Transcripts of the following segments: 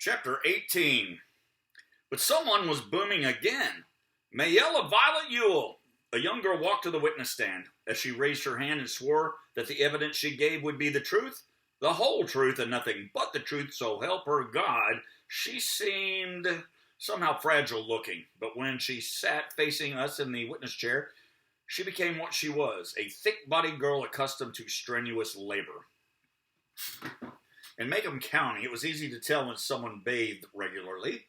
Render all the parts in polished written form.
Chapter 18. But someone was booming again. Mayella Violet Ewell. A young girl walked to the witness stand. As she raised her hand and swore that the evidence she gave would be the truth, the whole truth and nothing but the truth, so help her God, she seemed somehow fragile looking. But when she sat facing us in the witness chair, she became what she was, a thick-bodied girl accustomed to strenuous labor. In Macomb County, it was easy to tell when someone bathed regularly,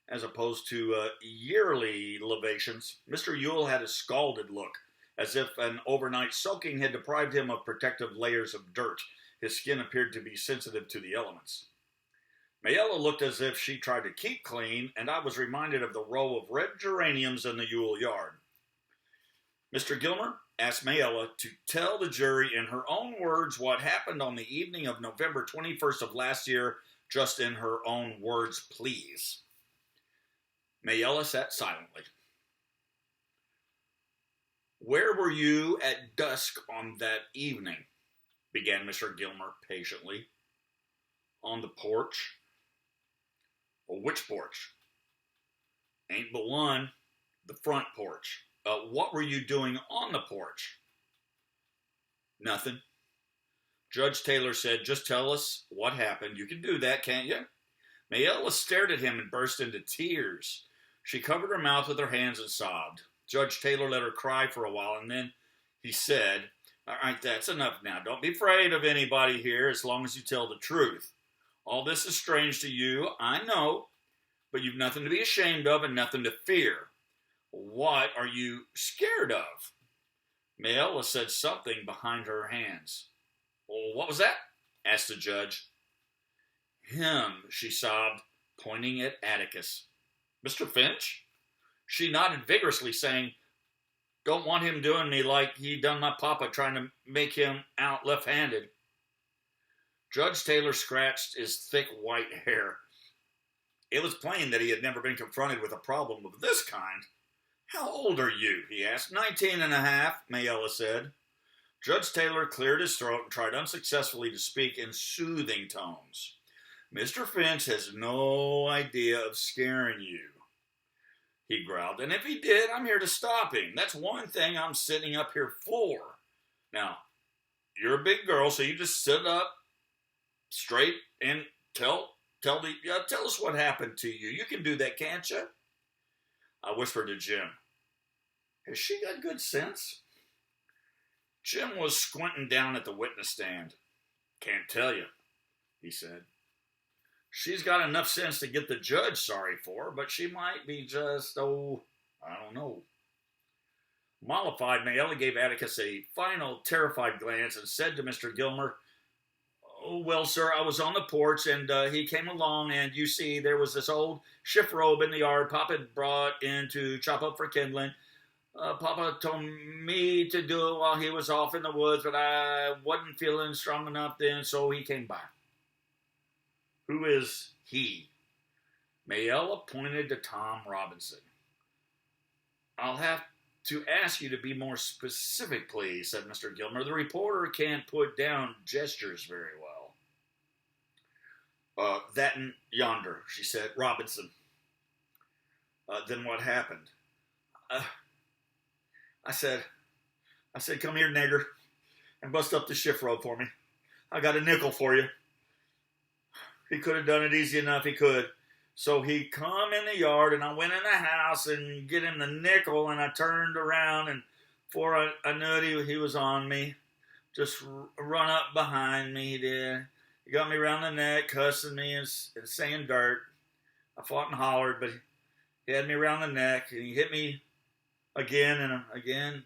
as opposed to yearly libations. Mr. Ewell had a scalded look, as if an overnight soaking had deprived him of protective layers of dirt. His skin appeared to be sensitive to the elements. Mayella looked as if she tried to keep clean, and I was reminded of the row of red geraniums in the Ewell yard. Mr. Gilmer asked Mayella to tell the jury in her own words what happened on the evening of November 21st of last year, just in her own words, please. Mayella sat silently. Where were you at dusk on that evening? Began Mr. Gilmer patiently. On the porch. Well, which porch? Ain't but one. The front porch. What were you doing on the porch? Nothing. Judge Taylor said, just tell us what happened. You can do that, can't you? Mayella stared at him and burst into tears. She covered her mouth with her hands and sobbed. Judge Taylor let her cry for a while, and then he said, all right, that's enough now. Don't be afraid of anybody here as long as you tell the truth. All this is strange to you, I know, but you've nothing to be ashamed of and nothing to fear. What are you scared of? Mayella said something behind her hands. Well, what was that? Asked the judge. Him, she sobbed, pointing at Atticus. Mr. Finch? She nodded vigorously, saying, don't want him doing me like he done my papa, trying to make him out left-handed. Judge Taylor scratched his thick white hair. It was plain that he had never been confronted with a problem of this kind. How old are you? He asked. 19 and a half, Mayella said. Judge Taylor cleared his throat and tried unsuccessfully to speak in soothing tones. Mr. Finch has no idea of scaring you, he growled. And if he did, I'm here to stop him. That's one thing I'm sitting up here for. Now, you're a big girl, so you just sit up straight and tell us what happened to you. You can do that, can't you? I whispered to Jim. Has she got good sense? Jim was squinting down at the witness stand. Can't tell you, he said. She's got enough sense to get the judge sorry for her, but she might be just, I don't know. Mollified, Mayella gave Atticus a final, terrified glance and said to Mr. Gilmer, oh, well, sir, I was on the porch, and he came along, and you see, there was this old shift robe in the yard Papa had brought in to chop up for kindling. Papa told me to do it while he was off in the woods, but I wasn't feeling strong enough then, so he came by. Who is he? Mayella pointed to Tom Robinson. I'll have to ask you to be more specific, please, said Mr. Gilmer. The reporter can't put down gestures very well. That and yonder, she said. Robinson. Then what happened? I said, come here, nigger, and bust up the shift robe for me. I got a nickel for you. He could have done it easy enough, he could. So he come in the yard, and I went in the house and get him the nickel, and I turned around, and before I knew it, he was on me. Just run up behind me, he did. He got me around the neck, cussing me and saying dirt. I fought and hollered, but he had me around the neck, and he hit me again and again.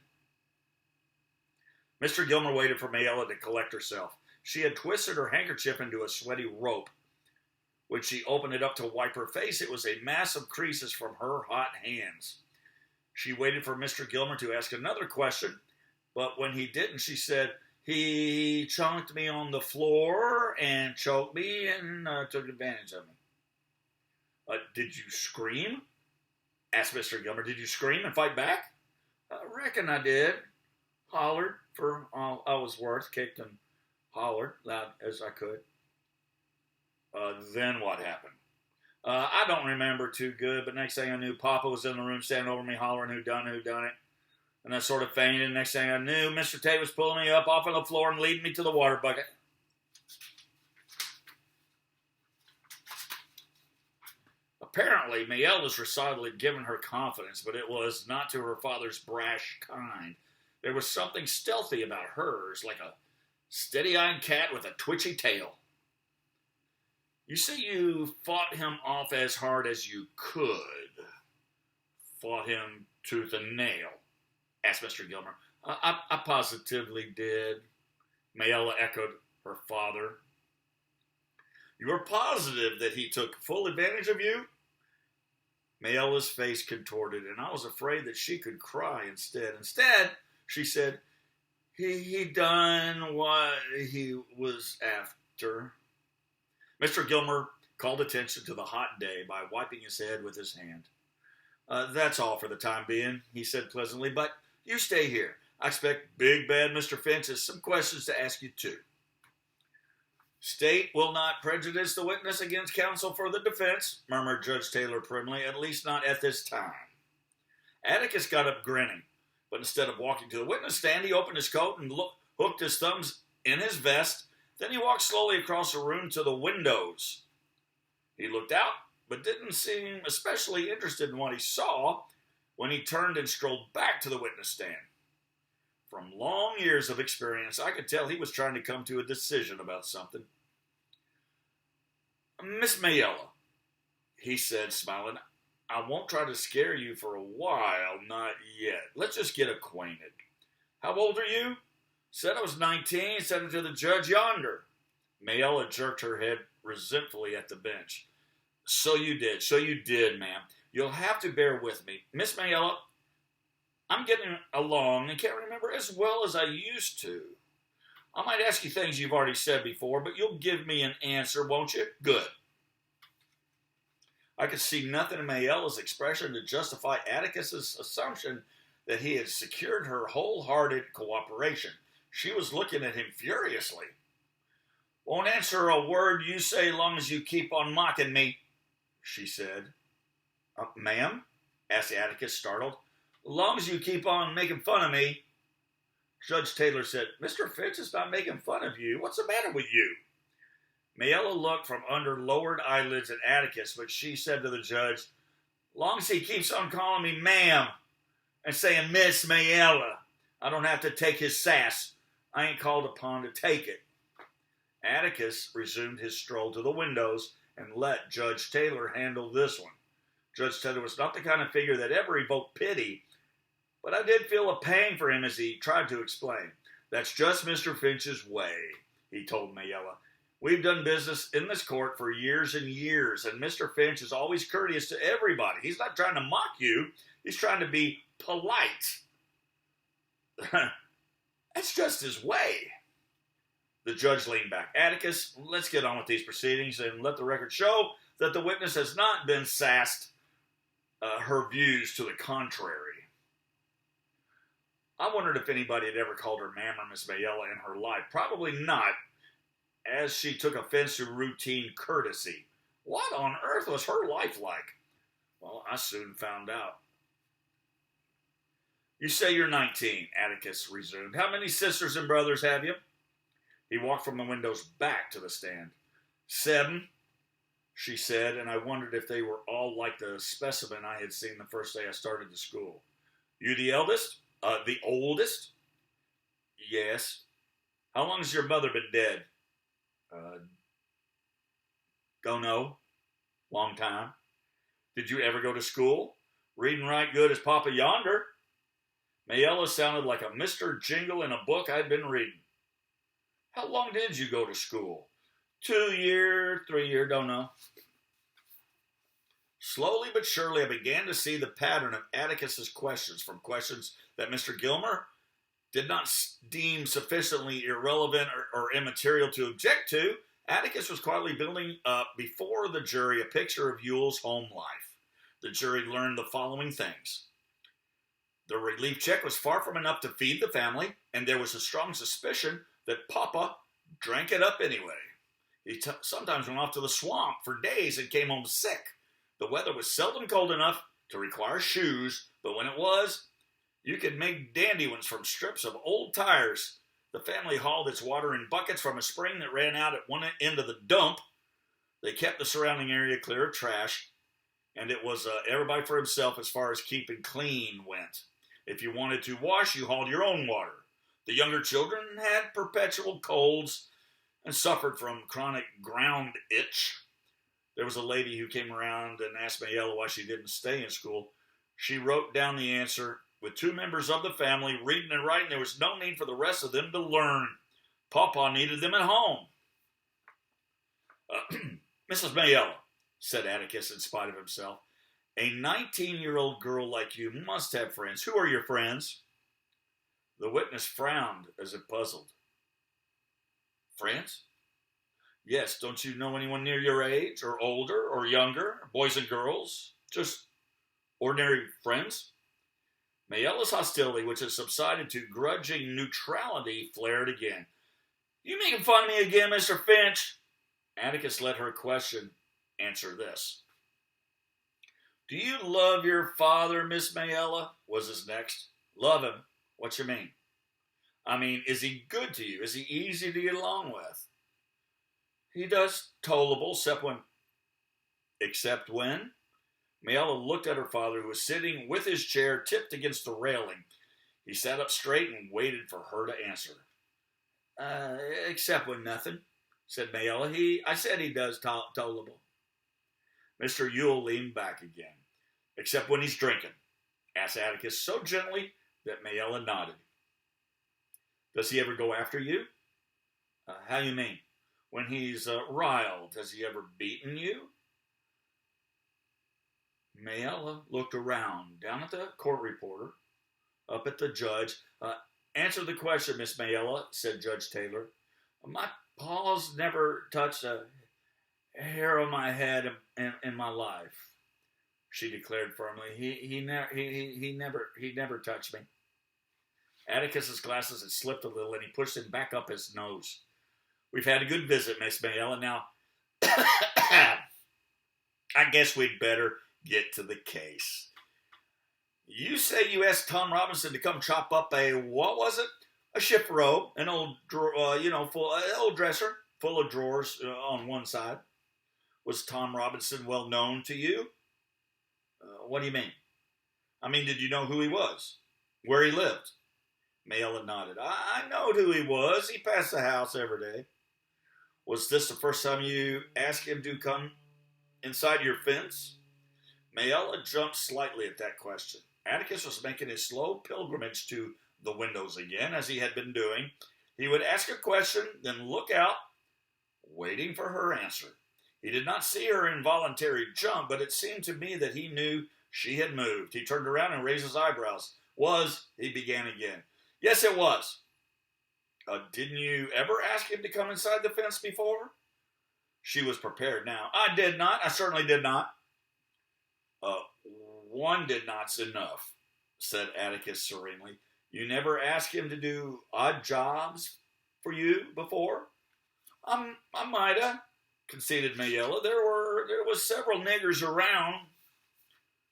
Mr. Gilmer waited for Mayella to collect herself. She had twisted her handkerchief into a sweaty rope. When she opened it up to wipe her face, it was a mass of creases from her hot hands. She waited for Mr. Gilmer to ask another question, but when he didn't, she said, he chunked me on the floor and choked me and took advantage of me. Did you scream? Asked Mr. Gilmer. Did you scream and fight back? I reckon I did. Hollered for all I was worth, kicked and hollered loud as I could. Then what happened? I don't remember too good, but next thing I knew, Papa was in the room standing over me hollering, who done it? And I sort of fainted. Next thing I knew, Mr. Tate was pulling me up off of the floor and leading me to the water bucket. Apparently, Mayella's recital had given her confidence, but it was not to her father's brash kind. There was something stealthy about hers, like a steady-eyed cat with a twitchy tail. You see, you fought him off as hard as you could. Fought him tooth and nail, asked Mr. Gilmer. I positively did, Mayella echoed her father. You were positive that he took full advantage of you? Mayella's face contorted, and I was afraid that she could cry instead. Instead, she said, he done what he was after. Mr. Gilmer called attention to the hot day by wiping his head with his hand. That's all for the time being, he said pleasantly, but you stay here. I expect big bad Mr. Finch has some questions to ask you too. State will not prejudice the witness against counsel for the defense, murmured Judge Taylor primly, at least not at this time. Atticus got up grinning, but instead of walking to the witness stand, he opened his coat and hooked his thumbs in his vest. Then he walked slowly across the room to the windows. He looked out, but didn't seem especially interested in what he saw when he turned and strolled back to the witness stand. From long years of experience, I could tell he was trying to come to a decision about something. Miss Mayella, he said, smiling, I won't try to scare you for a while, not yet. Let's just get acquainted. How old are you? Said I was 19, said it to the judge yonder. Mayella jerked her head resentfully at the bench. So you did, ma'am. You'll have to bear with me. Miss Mayella, I'm getting along and can't remember as well as I used to. I might ask you things you've already said before, but you'll give me an answer, won't you? Good. I could see nothing in Mayella's expression to justify Atticus's assumption that he had secured her wholehearted cooperation. She was looking at him furiously. Won't answer a word you say long as you keep on mocking me, she said. Ma'am? Asked Atticus, startled. Long as you keep on making fun of me. Judge Taylor said, Mr. Finch is not making fun of you. What's the matter with you? Mayella looked from under lowered eyelids at Atticus, but she said to the judge, long as he keeps on calling me ma'am and saying Miss Mayella, I don't have to take his sass. I ain't called upon to take it. Atticus resumed his stroll to the windows and let Judge Taylor handle this one. Judge Taylor was not the kind of figure that ever evoked pity, but I did feel a pang for him as he tried to explain. That's just Mr. Finch's way, he told Mayella. We've done business in this court for years and years, and Mr. Finch is always courteous to everybody. He's not trying to mock you. He's trying to be polite. That's just his way. The judge leaned back. Atticus, let's get on with these proceedings and let the record show that the witness has not been sassed her views to the contrary. I wondered if anybody had ever called her ma'am or Miss Mayella in her life. Probably not, as she took offense to routine courtesy. What on earth was her life like? Well, I soon found out. You say you're 19, Atticus resumed. How many sisters and brothers have you? He walked from the windows back to the stand. 7, she said, and I wondered if they were all like the specimen I had seen the first day I started to school. You the eldest? The oldest? Yes. How long has your mother been dead? Don't know. Long time. Did you ever go to school? Read and write good as Papa yonder? Mayella sounded like a Mr. Jingle in a book I'd been reading. How long did you go to school? 2 year, 3 year, don't know. Slowly but surely, I began to see the pattern of Atticus's questions, from questions that Mr. Gilmer did not deem sufficiently irrelevant or immaterial to object to. Atticus was quietly building up before the jury a picture of Yule's home life. The jury learned the following things. The relief check was far from enough to feed the family, and there was a strong suspicion that Papa drank it up anyway. He sometimes went off to the swamp for days and came home sick. The weather was seldom cold enough to require shoes, but when it was, you could make dandy ones from strips of old tires. The family hauled its water in buckets from a spring that ran out at one end of the dump. They kept the surrounding area clear of trash, and it was everybody for himself as far as keeping clean went. If you wanted to wash, you hauled your own water. The younger children had perpetual colds and suffered from chronic ground itch. There was a lady who came around and asked Mayella why she didn't stay in school. She wrote down the answer. With 2 members of the family reading and writing, there was no need for the rest of them to learn. Papa needed them at home. Mrs. Mayella, said Atticus in spite of himself, a 19-year-old girl like you must have friends. Who are your friends? The witness frowned as if puzzled. Friends? Yes, don't you know anyone near your age, or older, or younger, boys and girls? Just ordinary friends? Mayella's hostility, which had subsided to grudging neutrality, flared again. You making fun of me again, Mr. Finch? Atticus let her question answer this. Do you love your father, Miss Mayella? Was his next. Love him? What you mean? I mean, is he good to you? Is he easy to get along with? He does tolerable, except when? Mayella looked at her father, who was sitting with his chair tipped against the railing. He sat up straight and waited for her to answer. Except when nothing, said Mayella. I said he does tolerable. Mr. Yule leaned back again. Except when he's drinking, asked Atticus so gently that Mayella nodded. Does he ever go after you? How you mean? When he's riled, has he ever beaten you? Mayella looked around, down at the court reporter, up at the judge. Answer the question, Miss Mayella, said Judge Taylor. My paws never touched a hair on my head in my life, she declared firmly. He never touched me. Atticus's glasses had slipped a little, and he pushed them back up his nose. We've had a good visit, Miss Mayella. Now, I guess we'd better get to the case. You say you asked Tom Robinson to come chop up what was it? A shift robe, an old, old dresser full of drawers on one side. Was Tom Robinson well known to you? What do you mean? I mean, did you know who he was? Where he lived? Mayella nodded. I knowed who he was. He passed the house every day. Was this the first time you asked him to come inside your fence? Mayella jumped slightly at that question. Atticus was making his slow pilgrimage to the windows again, as he had been doing. He would ask a question, then look out, waiting for her answer. He did not see her involuntary jump, but it seemed to me that he knew she had moved. He turned around and raised his eyebrows. He began again. Yes, it was. Didn't you ever ask him to come inside the fence before? She was prepared now. I did not. I certainly did not. One did not's enough, said Atticus serenely. You never asked him to do odd jobs for you before? I might have, conceded Mayella. There was several niggers around.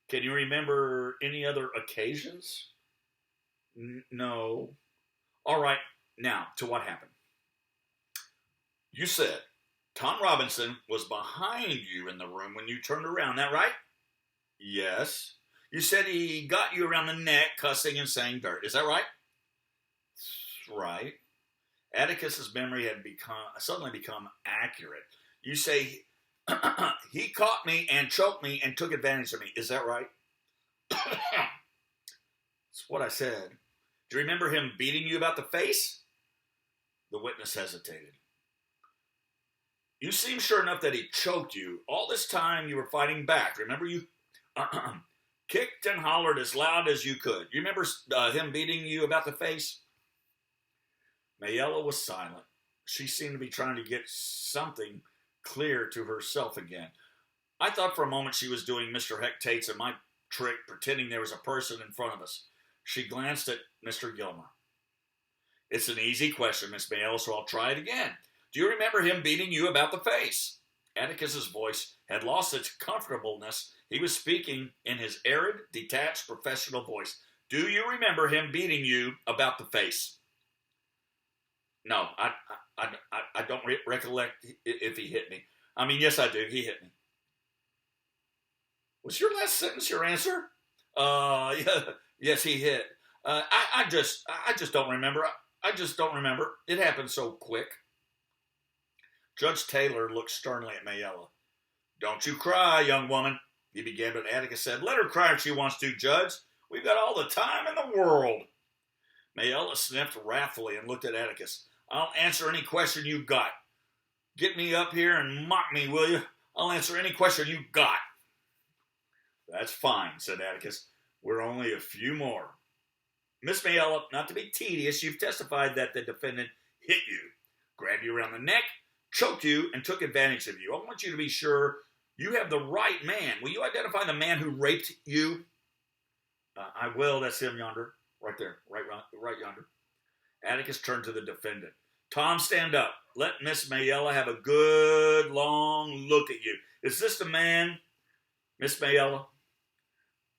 Can you remember any other occasions? No. All right, now to what happened. You said Tom Robinson was behind you in the room when you turned around, that right? Yes. You said he got you around the neck, cussing and saying dirt. Is that right? Right. Atticus's memory had suddenly become accurate. You say he caught me and choked me and took advantage of me. Is that right? That's what I said. Do you remember him beating you about the face? The witness hesitated. You seem sure enough that he choked you. All this time you were fighting back. Remember, you kicked and hollered as loud as you could. You remember him beating you about the face? Mayella was silent. She seemed to be trying to get something clear to herself again. I thought for a moment she was doing Mr. Heck Tate's and my trick, pretending there was a person in front of us. She glanced at Mr. Gilmer. It's an easy question, Miss Mayella, so I'll try it again. Do you remember him beating you about the face? Atticus's voice had lost its comfortableness. He was speaking in his arid, detached, professional voice. Do you remember him beating you about the face? No, I don't recollect if he hit me. I mean, yes, I do. He hit me. Was your last sentence your answer? Yeah, yes, he hit. I just don't remember. I just don't remember. It happened so quick. Judge Taylor looked sternly at Mayella. Don't you cry, young woman, he began, but Atticus said, let her cry if she wants to, Judge. We've got all the time in the world. Mayella sniffed wrathfully and looked at Atticus. I'll answer any question you got. Get me up here and mock me, will you? I'll answer any question you got. That's fine, said Atticus. We're only a few more. Miss Mayella, not to be tedious, you've testified that the defendant hit you, grabbed you around the neck, choked you, and took advantage of you. I want you to be sure you have the right man. Will you identify the man who raped you? I will. That's him yonder. Right there. Right yonder. Atticus turned to the defendant. Tom, stand up. Let Miss Mayella have a good, long look at you. Is this the man, Miss Mayella?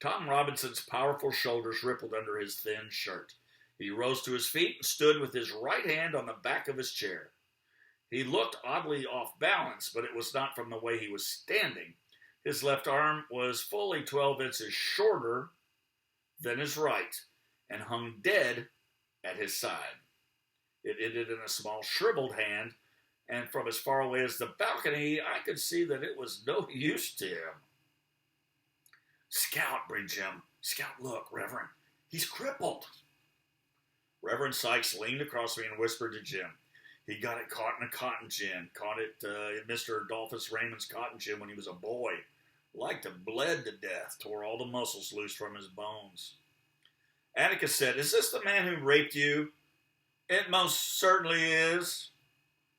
Tom Robinson's powerful shoulders rippled under his thin shirt. He rose to his feet and stood with his right hand on the back of his chair. He looked oddly off balance, but it was not from the way he was standing. His left arm was fully 12 inches shorter than his right and hung dead at his side. It ended in a small shriveled hand, and from as far away as the balcony, I could see that it was no use to him. Scout, breathed Jim. Scout, look, Reverend. He's crippled. Reverend Sykes leaned across me and whispered to Jim. He got it caught in a cotton gin. Caught it in Mr. Adolphus Raymond's cotton gin when he was a boy. Liked to bled to death. Tore all the muscles loose from his bones. Atticus said, is this the man who raped you? It most certainly is.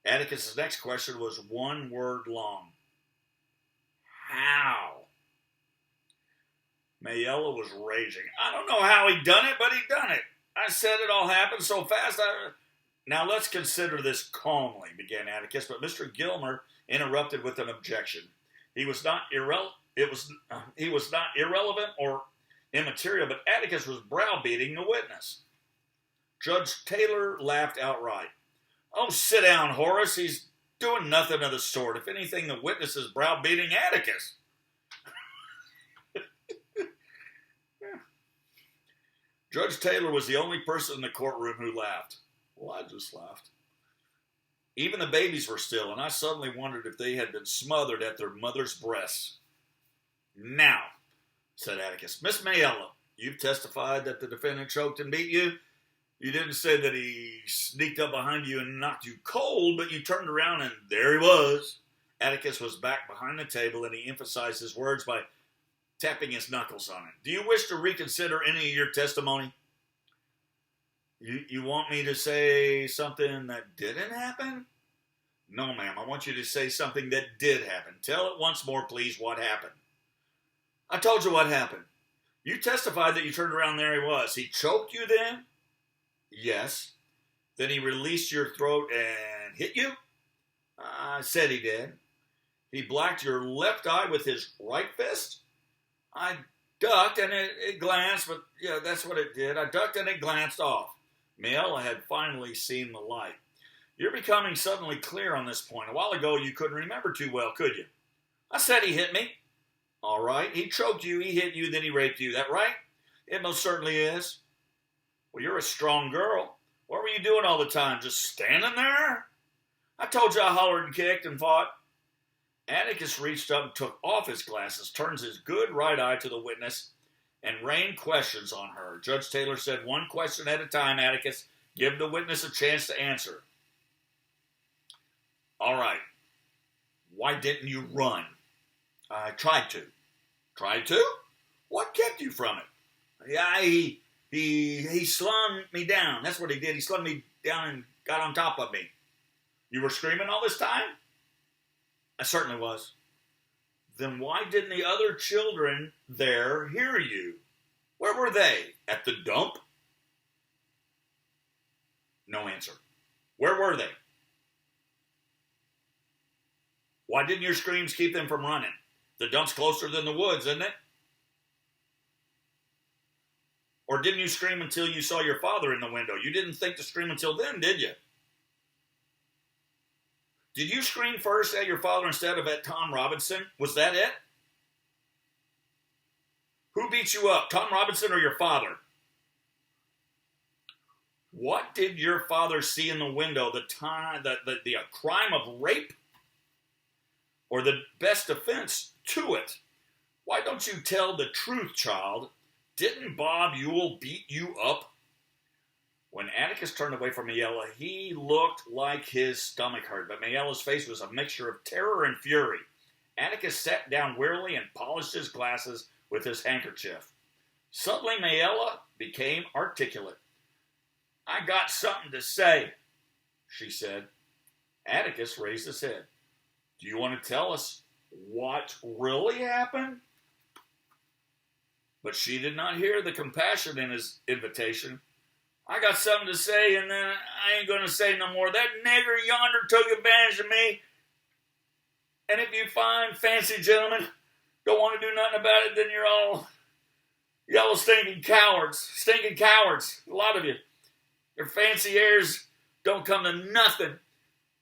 Atticus's next question was one word long. How? Mayella was raging. I don't know how he done it, but he done it. I said it all happened so fast. Now let's consider this calmly, began Atticus, but Mr. Gilmer interrupted with an objection. He was not irrelevant or immaterial, but Atticus was browbeating the witness. Judge Taylor laughed outright. Oh, sit down, Horace. He's doing nothing of the sort. If anything, the witness is browbeating Atticus. Judge Taylor was the only person in the courtroom who laughed. Well, I just laughed. Even the babies were still, and I suddenly wondered if they had been smothered at their mother's breasts. Now, said Atticus, Miss Mayella, you've testified that the defendant choked and beat you. You didn't say that he sneaked up behind you and knocked you cold, but you turned around and there he was. Atticus was back behind the table, and he emphasized his words by tapping his knuckles on it. Do you wish to reconsider any of your testimony? You want me to say something that didn't happen? No, ma'am. I want you to say something that did happen. Tell it once more, please, what happened. I told you what happened. You testified that you turned around and there he was. He choked you then? Yes. Then he released your throat and hit you? I said he did. He blacked your left eye with his right fist? I ducked and it glanced, but yeah, that's what it did. I ducked and it glanced off. Mayella had finally seen the light. You're becoming suddenly clear on this point. A while ago, you couldn't remember too well, could you? I said he hit me. All right. He choked you, he hit you, then he raped you. That right? It most certainly is. Well, you're a strong girl. What were you doing all the time? Just standing there? I told you I hollered and kicked and fought. Atticus reached up and took off his glasses, turns his good right eye to the witness, and rained questions on her. Judge Taylor said, one question at a time, Atticus. Give the witness a chance to answer. All right. Why didn't you run? I tried to. Tried to? What kept you from it? Yeah, he slung me down. That's what he did. He slung me down and got on top of me. You were screaming all this time? I certainly was. Then why didn't the other children there hear you? Where were they? At the dump? No answer. Where were they? Why didn't your screams keep them from running? The dump's closer than the woods, isn't it? Or didn't you scream until you saw your father in the window? You didn't think to scream until then, did you? Did you scream first at your father instead of at Tom Robinson? Was that it? Who beat you up, Tom Robinson or your father? What did your father see in the window? The crime of rape? Or the best defense to it? Why don't you tell the truth, child? Didn't Bob Ewell beat you up? When Atticus turned away from Mayella, he looked like his stomach hurt, but Mayella's face was a mixture of terror and fury. Atticus sat down wearily and polished his glasses with his handkerchief. Suddenly, Mayella became articulate. I got something to say, she said. Atticus raised his head. Do you want to tell us what really happened? But she did not hear the compassion in his invitation. I got something to say, and then I ain't going to say no more. That nigger yonder took advantage of me. And if you fine, fancy gentlemen don't want to do nothing about it, then you're all stinking cowards. Stinking cowards. A lot of you. Your fancy airs don't come to nothing.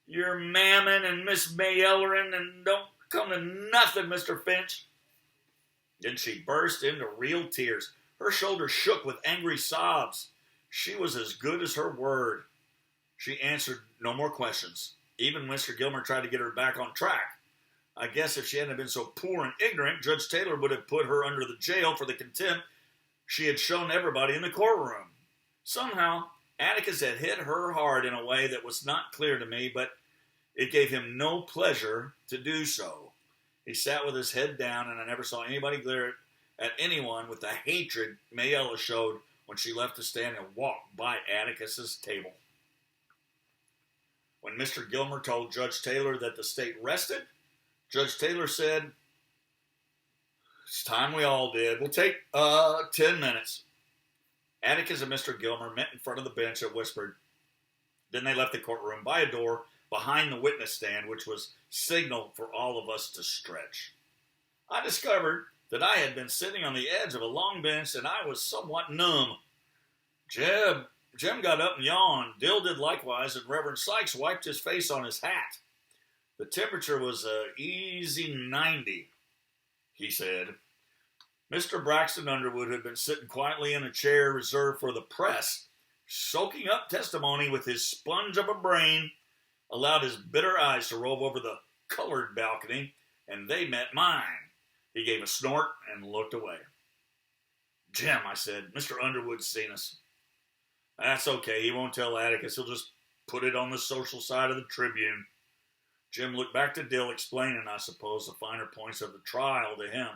You're Mammon and Miss Mayellarin and don't come to nothing, Mr. Finch. Then she burst into real tears. Her shoulders shook with angry sobs. She was as good as her word. She answered no more questions. Even Mr. Gilmer tried to get her back on track. I guess if she hadn't been so poor and ignorant, Judge Taylor would have put her under the jail for the contempt she had shown everybody in the courtroom. Somehow, Atticus had hit her hard in a way that was not clear to me, but it gave him no pleasure to do so. He sat with his head down, and I never saw anybody glare at anyone with the hatred Mayella showed when she left the stand and walked by Atticus's table. When Mr. Gilmer told Judge Taylor that the state rested, Judge Taylor said, it's time we all did. We'll take 10 minutes. Atticus and Mr. Gilmer met in front of the bench and whispered. Then they left the courtroom by a door behind the witness stand, which was signal for all of us to stretch. I discovered that I had been sitting on the edge of a long bench and I was somewhat numb. Jim got up and yawned. Dill did likewise, and Reverend Sykes wiped his face on his hat. The temperature was easy 90, he said. Mr. Braxton Underwood had been sitting quietly in a chair reserved for the press, soaking up testimony with his sponge of a brain, allowed his bitter eyes to rove over the colored balcony, and they met mine. He gave a snort and looked away. Jim, I said, Mr. Underwood's seen us. That's okay. He won't tell Atticus. He'll just put it on the social side of the Tribune. Jim looked back to Dill, explaining, I suppose, the finer points of the trial to him.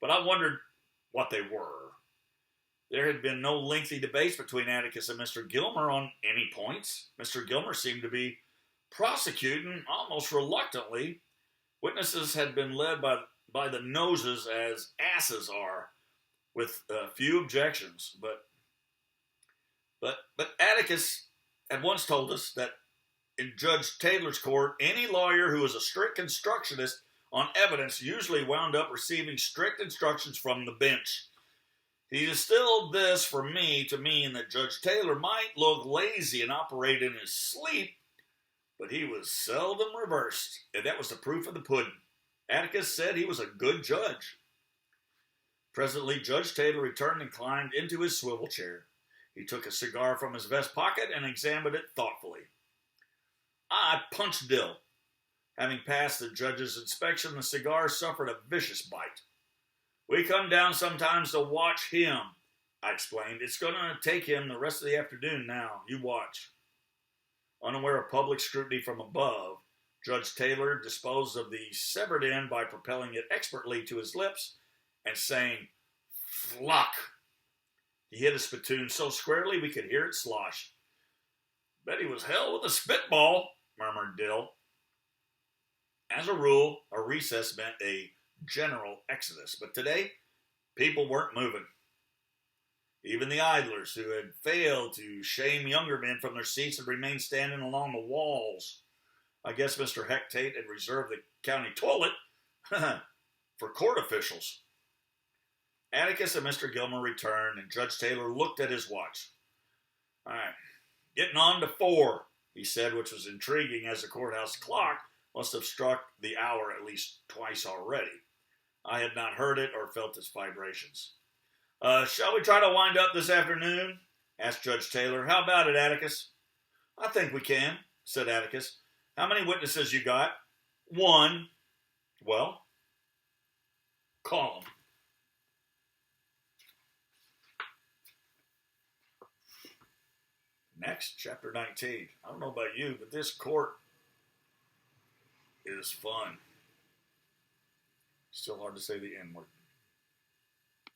But I wondered what they were. There had been no lengthy debates between Atticus and Mr. Gilmer on any points. Mr. Gilmer seemed to be prosecuting almost reluctantly. Witnesses had been led by the noses as asses are, with few objections. But Atticus had once told us that in Judge Taylor's court, any lawyer who was a strict constructionist on evidence usually wound up receiving strict instructions from the bench. He distilled this for me to mean that Judge Taylor might look lazy and operate in his sleep, but he was seldom reversed, and that was the proof of the pudding. Atticus said he was a good judge. Presently, Judge Taylor returned and climbed into his swivel chair. He took a cigar from his vest pocket and examined it thoughtfully. I punched Dill. Having passed the judge's inspection, the cigar suffered a vicious bite. We come down sometimes to watch him, I explained. It's going to take him the rest of the afternoon now. You watch. Unaware of public scrutiny from above, Judge Taylor disposed of the severed end by propelling it expertly to his lips and saying, Fluck! He hit his spittoon so squarely we could hear it slosh. Bet he was hell with a spitball, murmured Dill. As a rule, a recess meant a general exodus, but today, people weren't moving. Even the idlers who had failed to shame younger men from their seats had remained standing along the walls. I guess Mr. Hectate had reserved the county toilet for court officials. Atticus and Mr. Gilmer returned, and Judge Taylor looked at his watch. All right, getting on to 4, he said, which was intriguing as the courthouse clock must have struck the hour at least twice already. I had not heard it or felt its vibrations. Shall we try to wind up this afternoon? Asked Judge Taylor. How about it, Atticus? I think we can, said Atticus. How many witnesses you got? 1. Well, call them. Next, chapter 19. I don't know about you, but this court is fun. Still hard to say the N word.